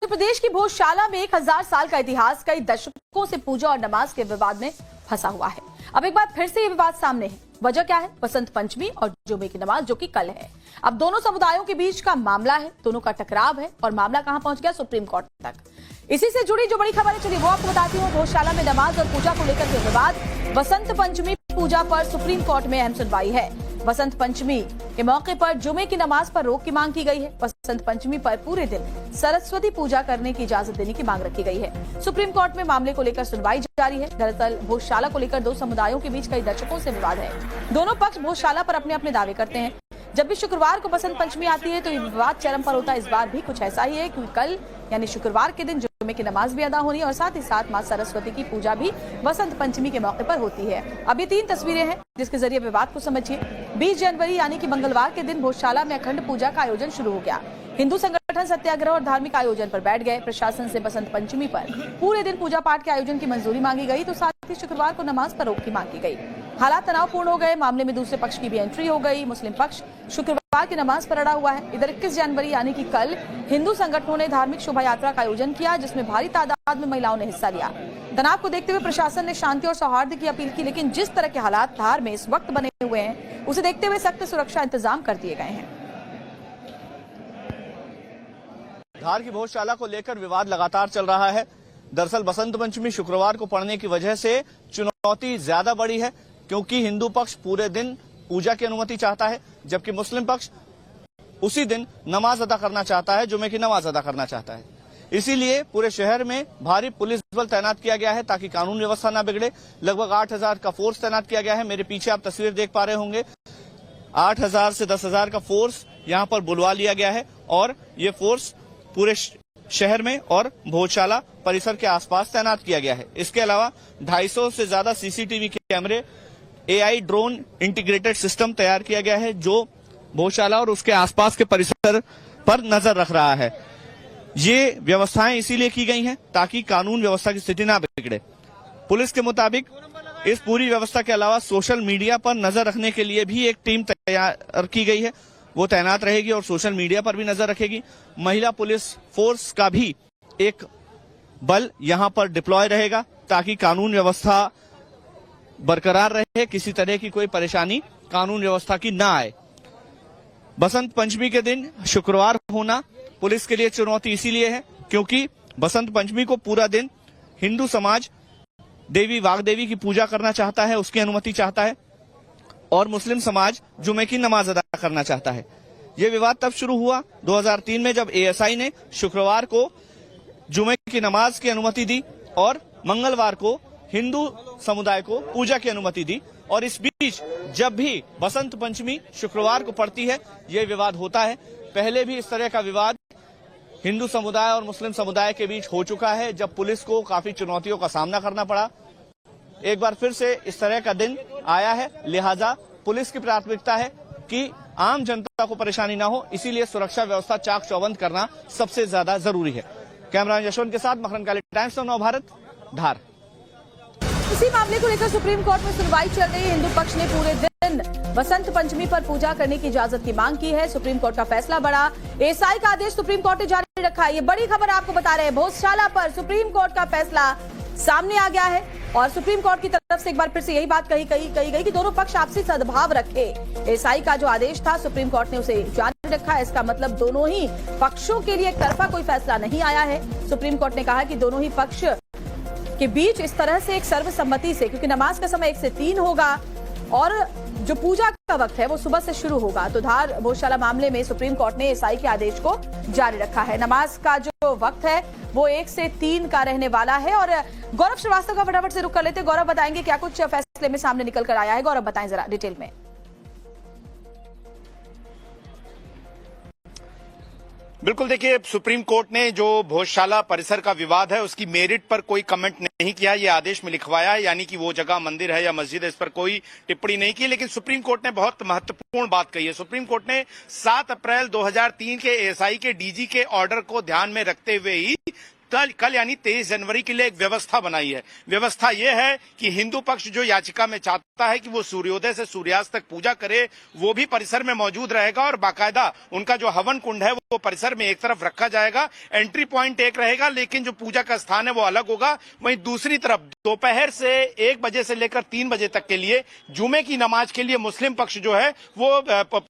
प्रदेश की भोजशाला में 1000 साल का इतिहास कई दशकों से पूजा और नमाज के विवाद में फंसा हुआ है। अब एक बार फिर से ये विवाद सामने है। वजह क्या है? बसंत पंचमी और जुमे की नमाज, जो कि कल है। अब दोनों समुदायों के बीच का मामला है, दोनों का टकराव है और मामला कहां पहुंच गया? सुप्रीम कोर्ट तक। इसी से जुड़ी जो बड़ी खबर है, चलिए वो आपको बताती हूँ। भोजशाला में नमाज और पूजा को लेकर के विवाद। बसंत पंचमी पूजा पर सुप्रीम कोर्ट में अहम सुनवाई है। बसंत पंचमी के मौके पर जुमे की नमाज पर रोक की मांग की गई है। बसंत पंचमी पर पूरे दिन सरस्वती पूजा करने की इजाजत देने की मांग रखी गई है। सुप्रीम कोर्ट में मामले को लेकर सुनवाई जारी है। दरअसल भोजशाला को लेकर दो समुदायों के बीच कई दशकों से विवाद है। दोनों पक्ष भोजशाला पर अपने अपने दावे करते हैं। जब भी शुक्रवार को बसंत पंचमी आती है तो ये विवाद चरम पर होता है। इस बार भी कुछ ऐसा ही है, क्योंकि कल यानी शुक्रवार के दिन जुमे की नमाज भी अदा होनी है और साथ ही साथ मां सरस्वती की पूजा भी बसंत पंचमी के मौके पर होती है। अब ये 3 तस्वीरें हैं जिसके जरिए विवाद को समझिए। 20 जनवरी यानी कि मंगलवार के दिन भोजशाला में अखंड पूजा का आयोजन शुरू हो गया। हिंदू संगठन सत्याग्रह और धार्मिक आयोजन पर बैठ गए। प्रशासन से बसंत पंचमी पर पूरे दिन पूजा पाठ के आयोजन की मंजूरी मांगी गई, तो साथ ही शुक्रवार को नमाज पर रोक की मांग की गई। हालात तनावपूर्ण हो गए। मामले में दूसरे पक्ष की भी एंट्री हो गई। मुस्लिम पक्ष शुक्रवार की नमाज पर अड़ा हुआ है। इधर 21 जनवरी यानी कि कल हिंदू संगठनों ने धार्मिक शोभा यात्रा का आयोजन किया, जिसमें भारी तादाद में महिलाओं ने हिस्सा लिया। तनाव को देखते हुए प्रशासन ने शांति और सौहार्द की अपील की, लेकिन जिस तरह के हालात धार में इस वक्त बने हुए हैं, उसे देखते हुए सख्त सुरक्षा इंतजाम कर दिए गए हैं। धार की भोजशाला को लेकर विवाद लगातार चल रहा है। दरअसल बसंत पंचमी शुक्रवार को पड़ने की वजह से चुनौती ज्यादा बड़ी है, क्योंकि हिंदू पक्ष पूरे दिन पूजा की अनुमति चाहता है, जबकि मुस्लिम पक्ष उसी दिन नमाज अदा करना चाहता है, जुमे की नमाज अदा करना चाहता है। इसीलिए पूरे शहर में भारी पुलिस बल तैनात किया गया है ताकि कानून व्यवस्था न बिगड़े। लगभग 8000 का फोर्स तैनात किया गया है। मेरे पीछे आप तस्वीर देख पा रहे होंगे। 8000 से 10000 का फोर्स यहां पर बुलवा लिया गया है और ये फोर्स पूरे शहर में और भोजशाला परिसर के आसपास तैनात किया गया है। इसके अलावा 250 से ज्यादा सीसीटीवी कैमरे, AI ड्रोन इंटीग्रेटेड सिस्टम तैयार किया गया है, जो भोजशाला और उसके आसपास के परिसर पर नजर रख रहा है। ये व्यवस्थाएं इसीलिए की गई हैं ताकि कानून व्यवस्था की स्थिति ना बिगड़े। पुलिस के मुताबिक इस पूरी व्यवस्था के अलावा सोशल मीडिया पर नजर रखने के लिए भी एक टीम तैयार की गई है। वो तैनात रहेगी और सोशल मीडिया पर भी नजर रखेगी। महिला पुलिस फोर्स का भी एक बल यहां पर डिप्लॉय रहेगा ताकि कानून व्यवस्था बरकरार रहे, किसी तरह की कोई परेशानी कानून व्यवस्था की ना आए। बसंत पंचमी के दिन शुक्रवार होना पुलिस के लिए चुनौती इसीलिए है क्योंकि बसंत पंचमी को पूरा दिन हिंदू समाज देवी वाग्देवी की पूजा करना चाहता है, उसकी अनुमति चाहता है, और मुस्लिम समाज जुमे की नमाज अदा करना चाहता है। यह विवाद तब शुरू हुआ 2003 में, जब ASI ने शुक्रवार को जुमे की नमाज की अनुमति दी और मंगलवार को हिंदू समुदाय को पूजा की अनुमति दी। और इस बीच जब भी बसंत पंचमी शुक्रवार को पड़ती है, यह विवाद होता है। पहले भी इस तरह का विवाद हिंदू समुदाय और मुस्लिम समुदाय के बीच हो चुका है, जब पुलिस को काफी चुनौतियों का सामना करना पड़ा। एक बार फिर से इस तरह का दिन आया है, लिहाजा पुलिस की प्राथमिकता है कि आम जनता को परेशानी ना हो, इसीलिए सुरक्षा व्यवस्था चाक चौबंद करना सबसे ज्यादा जरूरी है। कैमरामैन यशवंत के साथ मखरन काली, टाइम्स ऑफ नव भारत, धार। इसी मामले को लेकर सुप्रीम कोर्ट में सुनवाई चल रही है। हिंदू पक्ष ने पूरे दिन बसंत पंचमी पर पूजा करने की इजाजत की मांग की है। सुप्रीम कोर्ट का फैसला बड़ा। ASI का आदेश सुप्रीम कोर्ट ने जारी रखा है। ये बड़ी खबर आपको बता रहे हैं। भोजशाला पर सुप्रीम कोर्ट का फैसला सामने आ गया है और सुप्रीम कोर्ट की तरफ से एक बार फिर से यही बात कही गई कि दोनों पक्ष आपसी सद्भाव रखे। ASI का जो आदेश था सुप्रीम कोर्ट ने उसे जारी रखा है। इसका मतलब दोनों ही पक्षों के लिए एक तरफा कोई फैसला नहीं आया है। सुप्रीम कोर्ट ने कहा कि दोनों ही पक्ष के बीच इस तरह से एक सर्वसम्मति से, क्योंकि नमाज का समय 1 से 3 होगा और जो पूजा का वक्त है वो सुबह से शुरू होगा, तो धार भोजशाला मामले में सुप्रीम कोर्ट ने ASI के आदेश को जारी रखा है। नमाज का जो वक्त है वो 1 से 3 का रहने वाला है। और गौरव श्रीवास्तव का फटाफट से रुक कर लेते। गौरव, बताएंगे क्या कुछ फैसले में सामने निकल कर आया है? गौरव, बताएं जरा डिटेल में। बिल्कुल, देखिए, सुप्रीम कोर्ट ने जो भोजशाला परिसर का विवाद है उसकी मेरिट पर कोई कमेंट नहीं किया। ये आदेश में लिखवाया है, यानी कि वो जगह मंदिर है या मस्जिद है, इस पर कोई टिप्पणी नहीं की। लेकिन सुप्रीम कोर्ट ने बहुत महत्वपूर्ण बात कही है। सुप्रीम कोर्ट ने 7 अप्रैल 2003 के ASI के DG के ऑर्डर को ध्यान में रखते हुए ही कल यानी 23 जनवरी के लिए एक व्यवस्था बनाई है। व्यवस्था यह है कि हिंदू पक्ष जो याचिका में चाहता है कि वो सूर्योदय से सूर्यास्त तक पूजा करे, वो भी परिसर में मौजूद रहेगा और बाकायदा उनका जो हवन कुंड है वो परिसर में एक तरफ रखा जाएगा, एंट्री पॉइंट एक रहेगा, लेकिन जो पूजा का स्थान है वो अलग होगा। वहीं दूसरी तरफ दोपहर से 1 बजे से लेकर 3 बजे तक के लिए जुमे की नमाज के लिए मुस्लिम पक्ष जो है वो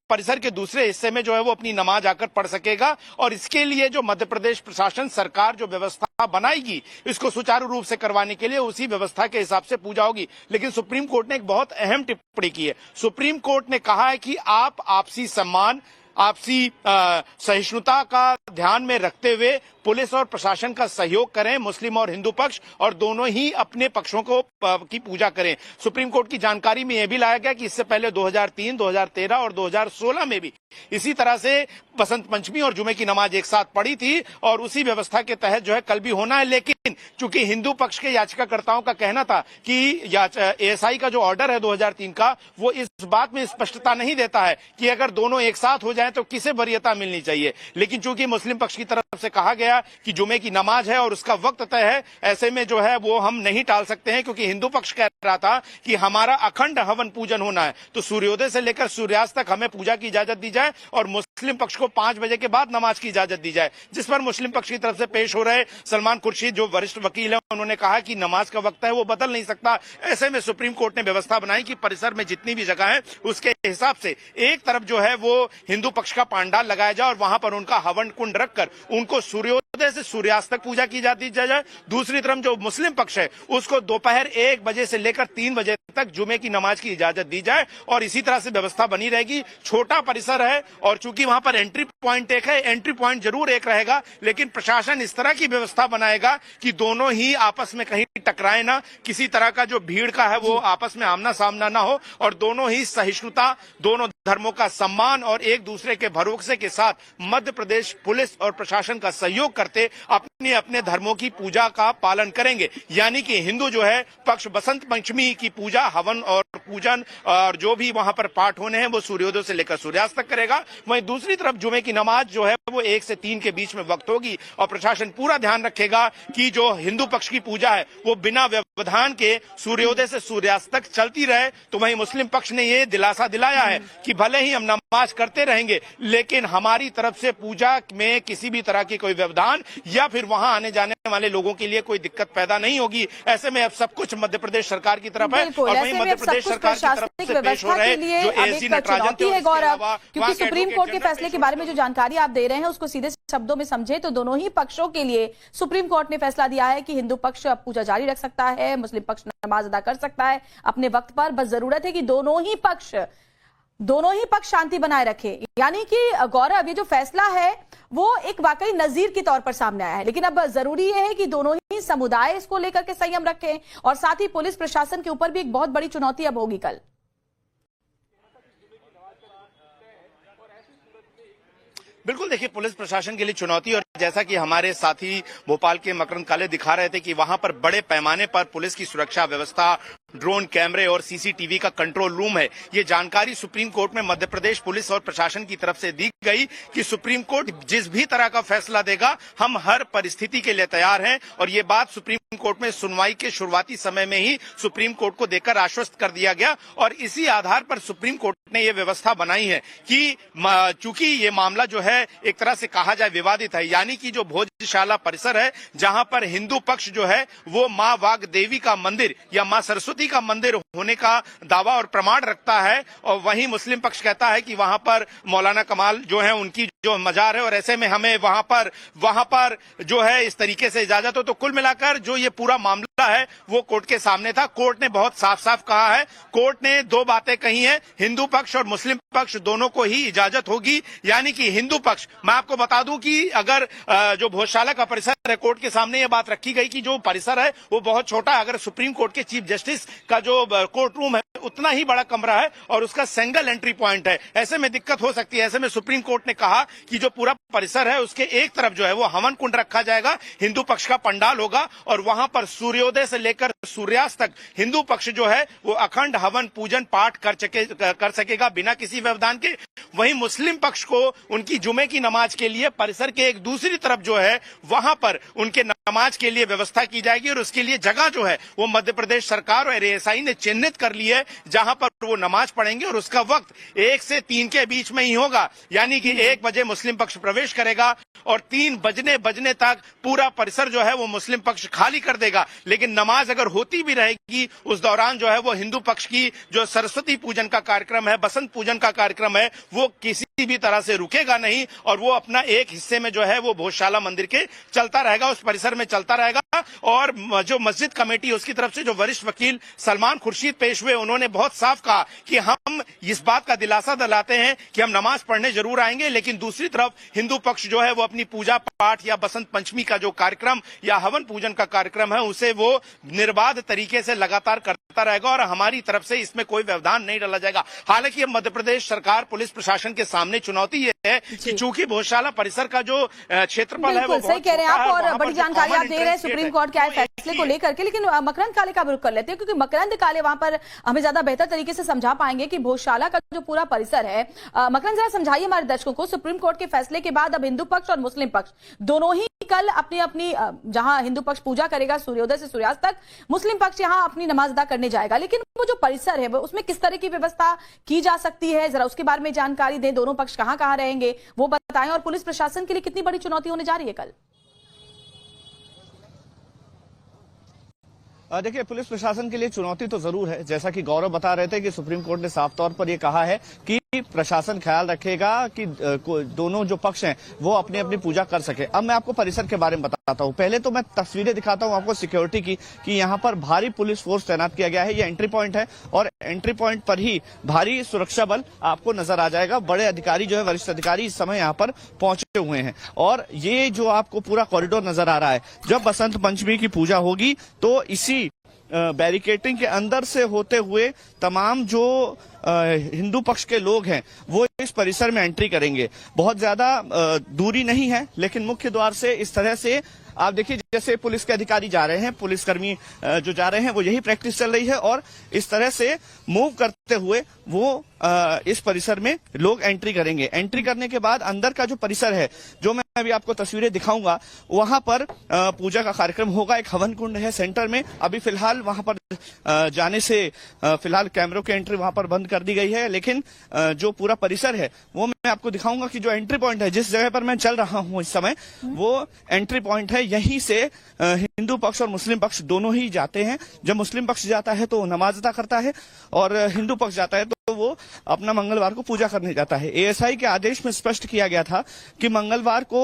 परिसर के दूसरे हिस्से में जो है वो अपनी नमाज आकर पढ़ सकेगा। और इसके लिए जो मध्य प्रदेश प्रशासन सरकार जो व्यवस्था बनाएगी इसको सुचारू रूप से करवाने के लिए उसी व्यवस्था के हिसाब से पूजा होगी। लेकिन सुप्रीम कोर्ट ने एक बहुत अहम टिप्पणी की है। सुप्रीम कोर्ट ने कहा है कि आप आपसी सम्मान, आपसी सहिष्णुता का ध्यान में रखते हुए पुलिस और प्रशासन का सहयोग करें, मुस्लिम और हिंदू पक्ष, और दोनों ही अपने पक्षों को की पूजा करें। सुप्रीम कोर्ट की जानकारी में यह भी लाया गया कि इससे पहले 2003, 2013 और 2016 में भी इसी तरह से बसंत पंचमी और जुमे की नमाज एक साथ पड़ी थी और उसी व्यवस्था के तहत जो है कल भी होना है। लेकिन चूंकि हिंदू पक्ष के याचिकाकर्ताओं का कहना था कि एएसआई का जो ऑर्डर है 2003 का वो इस बात में स्पष्टता नहीं देता है कि अगर दोनों एक साथ हो जाएं तो किसे वरीयता मिलनी चाहिए। लेकिन चूंकि मुस्लिम पक्ष की तरफ से कहा गया कि जुमे की नमाज है और उसका वक्त तय है, ऐसे में जो है वो हम नहीं टाल सकते हैं, क्योंकि हिंदू पक्ष कह रहा था कि हमारा अखंड हवन पूजन होना है, तो सूर्योदय से लेकर सूर्यास्त तक हमें पूजा की इजाजत दी जाए और मुस्लिम पक्ष को 5 बजे के बाद नमाज की इजाजत दी जाए। जिस पर मुस्लिम पक्ष की तरफ से पेश हो रहे सलमान खुर्शीद जो वरिष्ठ वकील है, उन्होंने कहा कि नमाज का वक्त है वो बदल नहीं सकता। ऐसे में सुप्रीम कोर्ट ने व्यवस्था बनाई कि परिसर में जितनी भी जगह है उसके हिसाब से एक तरफ जो है वो हिंदू पक्ष का पांडाल लगाया जाए और वहां पर उनका हवन कुंड रखकर उनको सूर्योदय से सूर्यास्त तक पूजा की जाती जाए। दूसरी तरफ जो मुस्लिम पक्ष है उसको दोपहर 1 बजे से लेकर 3 बजे तक जुमे की नमाज की इजाजत दी जाए और इसी तरह से व्यवस्था बनी रहेगी। छोटा परिसर है और चूंकि वहां पर एंट्री पॉइंट एक है, एंट्री पॉइंट जरूर एक रहेगा, लेकिन प्रशासन इस तरह की व्यवस्था बनाएगा कि दोनों ही आपस में कहीं टकराए ना, किसी तरह का जो भीड़ का है वो आपस में आमना सामना ना हो और दोनों ही सहिष्णुता, दोनों धर्मों का सम्मान और एक दूसरे के भरोसे के साथ मध्य प्रदेश पुलिस और प्रशासन का सहयोग करते अपने अपने धर्मों की पूजा का पालन करेंगे। यानी कि हिंदू जो है पक्ष बसंत पंचमी की पूजा, हवन और पूजन और जो भी वहां पर पाठ होने हैं वो सूर्योदय से लेकर सूर्यास्त तक करेगा। वहीं दूसरी तरफ जुमे की नमाज जो है वो 1 से 3 के बीच में वक्त होगी और प्रशासन पूरा ध्यान रखेगा कि जो हिंदू पक्ष की पूजा है वो बिना व्यवधान के सूर्योदय से सूर्यास्त तक चलती रहे। तो वहीं मुस्लिम पक्ष ने ये दिलासा दिलाया है कि भले ही हम नमाज करते रहेंगे लेकिन हमारी तरफ से पूजा में किसी भी तरह की कोई व्यवधान या फिर वहां आने जाने वाले लोगों के लिए कोई दिक्कत पैदा नहीं होगी। ऐसे में अब सब कुछ मध्य प्रदेश सरकार की तरफ है और वहीं मध्य प्रदेश सरकार की तरफ से पेश हो रहे जो एएसजी नटराजन थे, गौरव, क्योंकि सुप्रीम कोर्ट के फैसले के बारे में जो जानकारी आप दे रहे हैं उसको सीधे शब्दों में समझे तो दोनों ही पक्षों के लिए सुप्रीम कोर्ट ने फैसला दिया है कि हिंदू पक्ष अब पूजा जारी रख सकता है, मुस्लिम पक्ष नमाज अदा कर सकता है अपने वक्त पर। बस जरूरत है कि दोनों ही पक्ष शांति बनाए रखे। यानी कि गौरव, ये जो फैसला है वो एक वाकई नजीर के तौर पर सामने आया है, लेकिन अब जरूरी ये है कि दोनों ही समुदाय इसको लेकर के संयम रखें और साथ ही पुलिस प्रशासन के ऊपर भी एक बहुत बड़ी चुनौती अब होगी कल। बिल्कुल, देखिए पुलिस प्रशासन के लिए चुनौती, और जैसा कि हमारे साथी भोपाल के मकरंद काले दिखा रहे थे कि वहां पर बड़े पैमाने पर पुलिस की सुरक्षा व्यवस्था, ड्रोन कैमरे और सीसीटीवी का कंट्रोल रूम है। ये जानकारी सुप्रीम कोर्ट में मध्य प्रदेश पुलिस और प्रशासन की तरफ से दी गई कि सुप्रीम कोर्ट जिस भी तरह का फैसला देगा हम हर परिस्थिति के लिए तैयार हैं। और ये बात सुप्रीम कोर्ट में सुनवाई के शुरुआती समय में ही सुप्रीम कोर्ट को देकर आश्वस्त कर दिया गया और इसी आधार पर सुप्रीम कोर्ट ने ये व्यवस्था बनाई है कि चूंकि ये मामला जो है एक तरह से कहा जाए विवादित है, यानी कि जो भोजशाला परिसर है जहां पर हिंदू पक्ष जो है वो मां वाग देवी का मंदिर या मां सरस्वती का मंदिर होने का दावा और प्रमाण रखता है, और वहीं मुस्लिम पक्ष कहता है कि वहां पर मौलाना कमाल जो है उनकी जो मजार है और ऐसे में हमें वहां पर जो है इस तरीके से इजाजत हो। तो कुल मिलाकर जो ये पूरा मामला है वो कोर्ट के सामने था। कोर्ट ने बहुत साफ साफ कहा है, कोर्ट ने 2 बातें कही हैं, हिंदू पक्ष और मुस्लिम पक्ष दोनों को ही इजाजत होगी। यानी कि हिंदू पक्ष, मैं आपको बता दूं कि अगर जो भोजशाला का परिसर है, कोर्ट के सामने ये बात रखी गई कि जो परिसर है वो बहुत छोटा है, अगर सुप्रीम कोर्ट के चीफ जस्टिस का जो कोर्ट रूम है उतना ही बड़ा कमरा है और उसका सिंगल एंट्री पॉइंट है, ऐसे में दिक्कत हो सकती है। ऐसे में सुप्रीम कोर्ट ने कहा कि जो पूरा परिसर है उसके एक तरफ जो है वो हवन कुंड रखा जाएगा, हिंदू पक्ष का पंडाल होगा और वहां पर सूर्योदय से लेकर सूर्यास्त तक हिंदू पक्ष जो है वो अखंड हवन पूजन पाठ कर सकेगा बिना किसी व्यवधान के। वहीं मुस्लिम पक्ष को उनकी जुमे की नमाज के लिए परिसर के एक दूसरी तरफ जो है वहां पर अंदर उनके नमाज के लिए व्यवस्था की जाएगी और उसके लिए जगह जो है वो मध्य प्रदेश सरकार और एएसआई ने चिन्हित कर ली है, जहां पर वो नमाज पढ़ेंगे और उसका वक्त 1 से 3 के बीच में ही होगा। यानी कि 1 बजे मुस्लिम पक्ष प्रवेश करेगा और 3 बजने तक पूरा परिसर जो है वो मुस्लिम पक्ष खाली कर देगा। लेकिन नमाज अगर होती भी रहेगी उस दौरान जो है वो हिंदू पक्ष की जो सरस्वती पूजन का कार्यक्रम है, बसंत पूजन का कार्यक्रम है, वो किसी भी तरह से रुकेगा नहीं और वो अपना एक हिस्से में जो है वो भोजशाला मंदिर के चलता रहेगा, उस परिसर में चलता रहेगा। और जो मस्जिद कमेटी उसकी तरफ से जो वरिष्ठ वकील सलमान खुर्शीद पेश हुए, उन्होंने बहुत साफ कहा कि हम इस बात का दिलासा दिलाते हैं कि हम नमाज पढ़ने जरूर आएंगे, लेकिन दूसरी तरफ हिंदू पक्ष जो है वो अपनी पूजा पाठ या बसंत पंचमी का जो कार्यक्रम या हवन पूजन का कार्यक्रम है उसे वो निर्बाध तरीके से लगातार करता रहेगा और हमारी तरफ से इसमें कोई व्यवधान नहीं डाला जाएगा। हालांकि अब मध्य प्रदेश सरकार पुलिस प्रशासन के सामने चुनौती ये है कि चूंकि भोजशाला परिसर का जो क्षेत्रफल है वो सही कह रहे हैं आप, और बड़ी जानकारी आप दे रहे हैं सुप्रीम सुप्रीम कोर्ट के आए फैसले को लेकर के। लेकिन मकरंद काले का भी रुख कर लेते हैं, क्योंकि मकरंद काले वहां पर हमें ज्यादा बेहतर तरीके से समझा पाएंगे कि भोजशाला का जो पूरा परिसर है। मकरंद जरा समझाइए हमारे दर्शकों को, सुप्रीम कोर्ट के फैसले के बाद अब हिंदू पक्ष और मुस्लिम पक्ष दोनों ही कल अपनी अपनी, जहां हिंदू पक्ष पूजा करेगा सूर्योदय से सूर्यास्त तक, मुस्लिम पक्ष यहां अपनी नमाज अदा करने जाएगा। लेकिन वो जो परिसर है वो उसमें किस तरह की व्यवस्था की जा सकती है, जरा उसके बारे में जानकारी दें। दोनों पक्ष कहां कहां रहेंगे वो बताएं, और पुलिस प्रशासन के लिए कितनी बड़ी चुनौती होने जा रही है कल। देखिए, पुलिस प्रशासन के लिए चुनौती तो जरूर है। जैसा कि गौरव बता रहे थे कि सुप्रीम कोर्ट ने साफ तौर पर यह कहा है कि प्रशासन ख्याल रखेगा कि दोनों जो पक्ष हैं वो अपनी अपनी पूजा कर सके। अब मैं आपको परिसर के बारे में बताता हूं। पहले तो मैं तस्वीरें दिखाता हूं आपको सिक्योरिटी की, कि यहाँ पर भारी पुलिस फोर्स तैनात किया गया है। ये एंट्री पॉइंट है और एंट्री पॉइंट पर ही भारी सुरक्षा बल आपको नजर आ जाएगा। बड़े अधिकारी जो है, वरिष्ठ अधिकारी इस समय यहाँ पर पहुंचे हुए हैं। और ये जो आपको पूरा कॉरिडोर नजर आ रहा है, जब बसंत पंचमी की पूजा होगी तो इसी बैरिकेडिंग के अंदर से होते हुए तमाम जो हिंदू पक्ष के लोग हैं वो इस परिसर में एंट्री करेंगे। बहुत ज्यादा दूरी नहीं है, लेकिन मुख्य द्वार से इस तरह से आप देखिए, जैसे पुलिस के अधिकारी जा रहे हैं, पुलिसकर्मी जो जा रहे हैं वो यही प्रैक्टिस चल रही है और इस तरह से मूव करते हुए वो इस परिसर में लोग एंट्री करेंगे। एंट्री करने के बाद अंदर का जो परिसर है, जो मैं अभी आपको तस्वीरें दिखाऊंगा, वहां पर पूजा का कार्यक्रम होगा। एक हवन कुंड है सेंटर में। अभी फिलहाल वहां पर जाने से फिलहाल कैमरों की एंट्री वहां पर बंद कर दी गई है, लेकिन जो पूरा परिसर है वो मैं आपको दिखाऊंगा कि जो एंट्री पॉइंट है, जिस जगह पर मैं चल रहा हूं इस समय, वो एंट्री पॉइंट है। यहीं से हिंदू पक्ष और मुस्लिम पक्ष दोनों ही जाते हैं। जब मुस्लिम पक्ष जाता है तो नमाज अदा करता है और हिंदू पक्ष जाता है तो वो अपना मंगलवार को पूजा करने जाता है। एएसआई के आदेश में स्पष्ट किया गया था कि मंगलवार को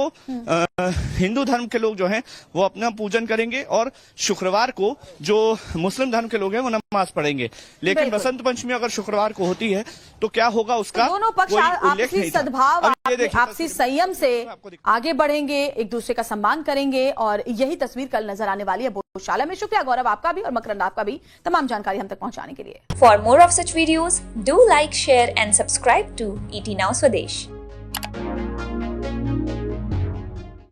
हिंदू धर्म के लोग जो हैं वो अपना पूजन करेंगे और शुक्रवार को जो मुस्लिम धर्म के लोग हैं वो नमाज पढ़ेंगे। लेकिन बसंत पंचमी अगर शुक्रवार को होती है तो क्या होगा उसका दोनों पक्ष आपसी सद्भाव, आपसी संयम से आगे बढ़ेंगे, एक दूसरे का सम्मान करेंगे और यही तस्वीर कल नजर आने वाली है भोजशाला में। शुक्रिया गौरव आपका भी और मकरंद आपका भी तमाम जानकारी हम तक पहुंचाने के लिए। For more of such videos, do like, share and subscribe to ET Now Swadesh.